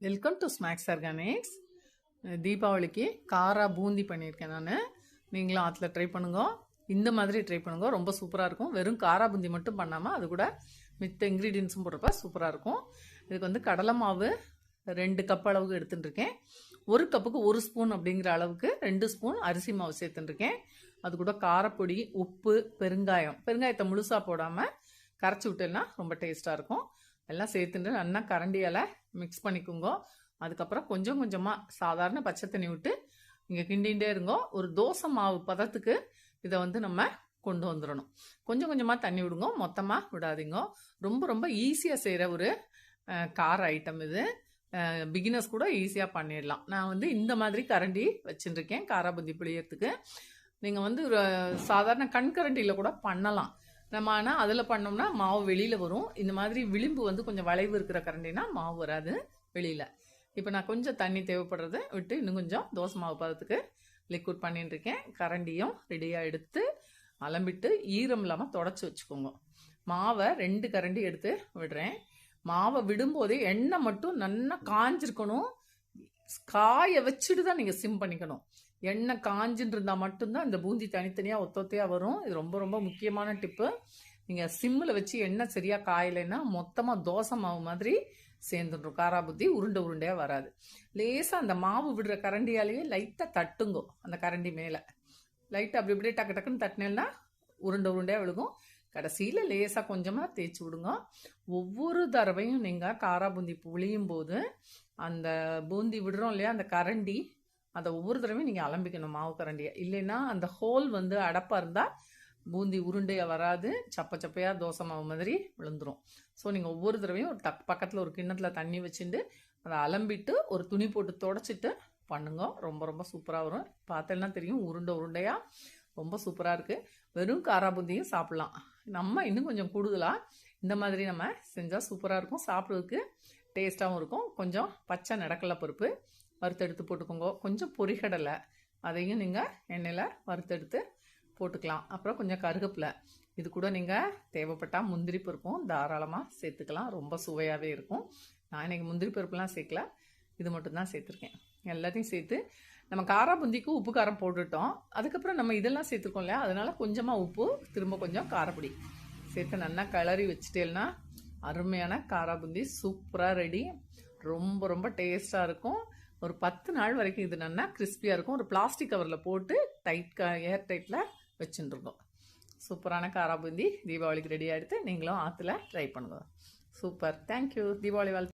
Welcome to snacks organics. தீபாவளிக்கு காரா பூந்தி பண்ணியிருக்கேன் நான். நீங்களும் ஆற்றுல ட்ரை பண்ணுங்க. இந்த மாதிரி ட்ரை பண்ணுங்க, ரொம்ப சூப்பராக இருக்கும். வெறும் காரா பூந்தி மட்டும் பண்ணாமல் அது கூட மித்த இன்க்ரீடியன்ஸும் போடுறப்ப சூப்பராக இருக்கும். இதுக்கு வந்து கடலை மாவு 2 கப் அளவுக்கு எடுத்துட்டுருக்கேன். 1 கப்புக்கு 1 ஸ்பூன் அப்படிங்கிற அளவுக்கு 2 ஸ்பூன் அரிசி மாவு சேர்த்துட்டுருக்கேன். அது கூட காரப்பொடி, உப்பு, பெருங்காயத்தை முழுசாக போடாமல் கரைச்சி விட்டேன்னா ரொம்ப டேஸ்ட்டாக இருக்கும். எல்லாம் சேர்த்துட்டு நல்லா கரண்டியால் மிக்ஸ் பண்ணிக்கோங்க. அதுக்கப்புறம் கொஞ்சம் கொஞ்சமாக சாதாரண பச்சை தண்ணி விட்டு நீங்கள் கிண்டிகிட்டே இருங்கோ. ஒரு தோசை மாவு பதத்துக்கு இதை வந்து நம்ம கொண்டு வந்துடணும். கொஞ்சம் கொஞ்சமாக தண்ணி விடுங்க, மொத்தமாக விடாதீங்க. ரொம்ப ரொம்ப ஈஸியாக செய்கிற ஒரு கார ஐட்டம் இது. பிகினர்ஸ் கூட ஈஸியாக பண்ணிடலாம். நான் வந்து இந்த மாதிரி கரண்டி வச்சுருக்கேன் காரா பூந்தி புளியறதுக்கு. நீங்கள் வந்து சாதாரண கண்கரண்டியில் கூட பண்ணலாம். நம்ம ஆனால் அதில் பண்ணோம்னா மாவு வெளியில் வரும். இந்த மாதிரி விளிம்பு வந்து கொஞ்சம் வளைவு இருக்கிற கரண்டினா மாவு வராது வெளியில். இப்போ நான் கொஞ்சம் தண்ணி தேவைப்படுறது விட்டு இன்னும் கொஞ்சம் தோசை மாவு பதத்துக்கு லிக்விட் பண்ணிட்டு இருக்கேன். கரண்டியும் ரெடியாக எடுத்து அலம்பிட்டு ஈரம் இல்லாமல் தொடச்சி வச்சுக்கோங்க. மாவை 2 கரண்டி எடுத்து விடுறேன். மாவை விடும்போதே எண்ணெய் மட்டும் நல்லா காஞ்சிருக்கணும். காய வச்சுட்டு தான் நீங்கள் சிம் பண்ணிக்கணும். எண்ணெய் காஞ்சின்னு இருந்தால் மட்டும்தான் இந்த பூந்தி தனித்தனியாக ஒத்தொத்தையாக வரும். இது ரொம்ப ரொம்ப முக்கியமான டிப்பு. நீங்கள் சிம்மில் வச்சு எண்ணெய் சரியாக காயலைன்னா மொத்தமாக தோசை மாவு மாதிரி சேர்ந்துடும். காரா பூந்தி உருண்டையாக வராது. லேசாக அந்த மாவு விடுற கரண்டியாலேயே லைட்டாக தட்டுங்கோ. அந்த கரண்டி மேலே லைட்டாக அப்படி இப்படியே டக்கு டக்குன்னு தட்டினேன்னா உருண்டையாக விழுகும். கடைசியில் லேசாக கொஞ்சமாக தேய்ச்சி விடுங்க. ஒவ்வொரு தடவையும் நீங்கள் காரா பூந்தி புளியும் போது அந்த பூந்தி விடுறோம் இல்லையா, அந்த கரண்டி அதை ஒவ்வொரு தடவையும் நீங்கள் அலம்பிக்கணும் மாவு கரண்டியை. இல்லைன்னா அந்த ஹோல் வந்து அடப்பாக இருந்தால் பூந்தி உருண்டையாக வராது, சப்பையாக தோசை மாவு மாதிரி விழுந்துடும். ஸோ நீங்கள் ஒவ்வொரு தடவையும் ஒரு பக்கத்தில் ஒரு கிண்ணத்தில் தண்ணி வச்சுட்டு அதை அலம்பிட்டு ஒரு துணி போட்டு தொடச்சிட்டு பண்ணுங்க. ரொம்ப ரொம்ப சூப்பராக வரும். பார்த்தேன்னா தெரியும், உருண்டையாக ரொம்ப சூப்பராக இருக்குது. வெறும் காரா பூந்தியும் சாப்பிட்லாம். நம்ம இன்னும் கொஞ்சம் கூடுதலாக இந்த மாதிரி நம்ம செஞ்சால் சூப்பராக இருக்கும். சாப்பிட்றதுக்கு டேஸ்ட்டாகவும் இருக்கும். கொஞ்சம் பச்சை நடக்கலை பருப்பு வறுத்தெடுத்து போட்டுக்கோங்க. கொஞ்சம் பொரிகடலை அதையும் நீங்கள் எண்ணெயில் வறுத்தெடுத்து போட்டுக்கலாம். அப்புறம் கொஞ்சம் கருவேப்பிலை. இது கூட நீங்கள் தேவைப்பட்டால் முந்திரி பருப்பும் தாராளமாக சேர்த்துக்கலாம். ரொம்ப சுவையாகவே இருக்கும். நான் இன்றைக்கி முந்திரி பருப்புலாம் சேர்க்கல, இது மட்டும்தான் சேர்த்துருக்கேன். எல்லாத்தையும் சேர்த்து நம்ம காரா பூந்திக்கு உப்பு காரம் போட்டுட்டோம். அதுக்கப்புறம் நம்ம இதெல்லாம் சேர்த்துருக்கோம் இல்லையா, அதனால் கொஞ்சமாக உப்பு, திரும்ப கொஞ்சம் காரப்பொடி சேர்த்து நல்லா கிளறி வச்சுட்டேன்னா அருமையான காரா பூந்தி சூப்பராக ரெடி. ரொம்ப ரொம்ப டேஸ்ட்டாக இருக்கும். ஒரு 10 நாள் வரைக்கும் இது நல்லா கிறிஸ்பியாக இருக்கும். ஒரு பிளாஸ்டிக் கவரில் போட்டு ஏர் டைட்டில் வச்சுட்டுருக்கோம். சூப்பரான காரா பூந்தி தீபாவளிக்கு ரெடி ஆகிடுத்து. நீங்களும் ஆற்றுல ட்ரை பண்ணுங்க. சூப்பர். தேங்க்யூ. தீபாவளி வாழ்த்து.